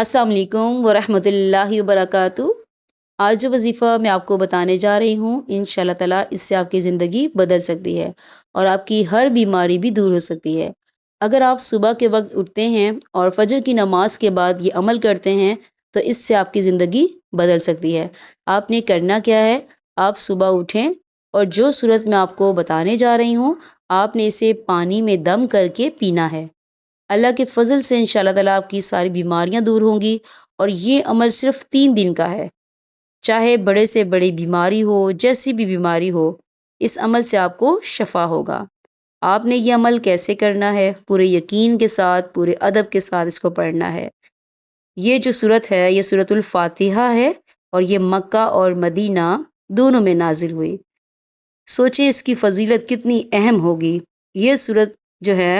अस्सलाम वालेकुम वरहमतुल्लाहि वबरकातुहू। आज जो वजीफ़ा मैं आपको बताने जा रही हूँ, इंशाअल्लाह ताला इससे आपकी ज़िंदगी बदल सकती है और आपकी हर बीमारी भी दूर हो सकती है। अगर आप सुबह के वक्त उठते हैं और फजर की नमाज के बाद ये अमल करते हैं, तो इससे आपकी ज़िंदगी बदल सकती है। आपने करना क्या है, आप सुबह उठें और जो सूरत मैं आपको बताने जा रही हूँ, आपने इसे पानी में दम करके पीना है। अल्लाह के फजल से इंशाल्लाह ताला आपकी सारी बीमारियां दूर होंगी। और ये अमल सिर्फ 3 दिन का है। चाहे बड़े से बड़ी बीमारी हो, जैसी भी बीमारी हो, इस अमल से आपको शफा होगा। आपने ये अमल कैसे करना है, पूरे यकीन के साथ, पूरे अदब के साथ इसको पढ़ना है। ये जो सूरत है, ये सूरतुल फातिहा है और ये मक्का और मदीना दोनों में नाजिल हुई। सोचें इसकी फजीलत कितनी अहम होगी। ये सूरत जो है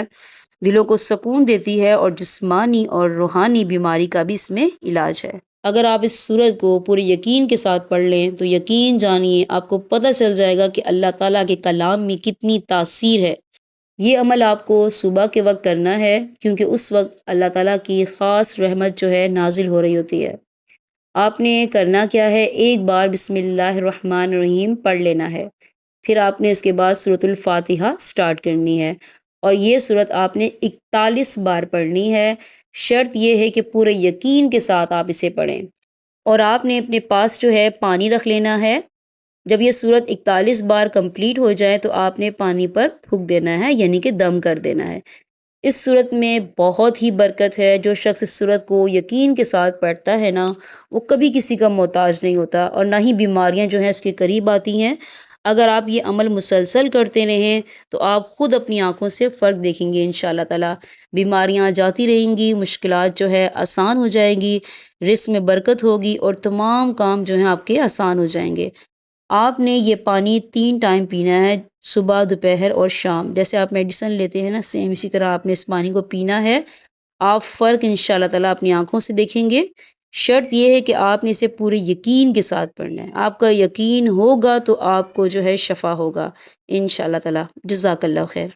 दिलों को सुकून देती है और जिस्मानी और रूहानी बीमारी का भी इसमें इलाज है। अगर आप इस सूरत को पूरे यकीन के साथ पढ़ लें, तो यकीन जानिए आपको पता चल जाएगा कि अल्लाह ताला के कलाम में कितनी तासीर है। ये अमल आपको सुबह के वक्त करना है, क्योंकि उस वक्त अल्लाह ताला की ख़ास रहमत जो है नाजिल हो रही होती है। आपने करना क्या है, एक बार बिस्मिल्लाहिर्रहमानिर्रहीम पढ़ लेना है। फिर आपने इसके बाद सूरतुल फातिहा स्टार्ट करनी है और ये सूरत आपने 41 बार पढ़नी है। शर्त ये है कि पूरे यकीन के साथ आप इसे पढ़ें और आपने अपने पास जो है पानी रख लेना है। जब ये सूरत 41 बार कंप्लीट हो जाए तो आपने पानी पर फूंक देना है, यानी कि दम कर देना है। इस सूरत में बहुत ही बरकत है। जो शख्स इस सूरत को यकीन के साथ पढ़ता है ना, वो कभी किसी का मोहताज नहीं होता और ना ही बीमारियां जो हैं इसके करीब आती हैं। अगर आप ये अमल मुसलसल करते रहें, तो आप खुद अपनी आंखों से फ़र्क देखेंगे इंशाल्लाह ताला। बीमारियां जाती रहेंगी, मुश्किलात जो है आसान हो जाएंगी, रिस्क में बरकत होगी और तमाम काम जो हैं आपके आसान हो जाएंगे। आपने ये पानी 3 टाइम पीना है, सुबह, दोपहर और शाम। जैसे आप मेडिसिन लेते हैं ना, सेम इसी तरह आपने इस पानी को पीना है। आप फ़र्क इंशाल्लाह ताला अपनी आँखों से देखेंगे। शर्त ये है कि आपने इसे पूरे यकीन के साथ पढ़ना है। आपका यकीन होगा तो आपको जो है शफ़ा होगा इंशाल्लाह ताला। जज़ाकल्लाह खैर।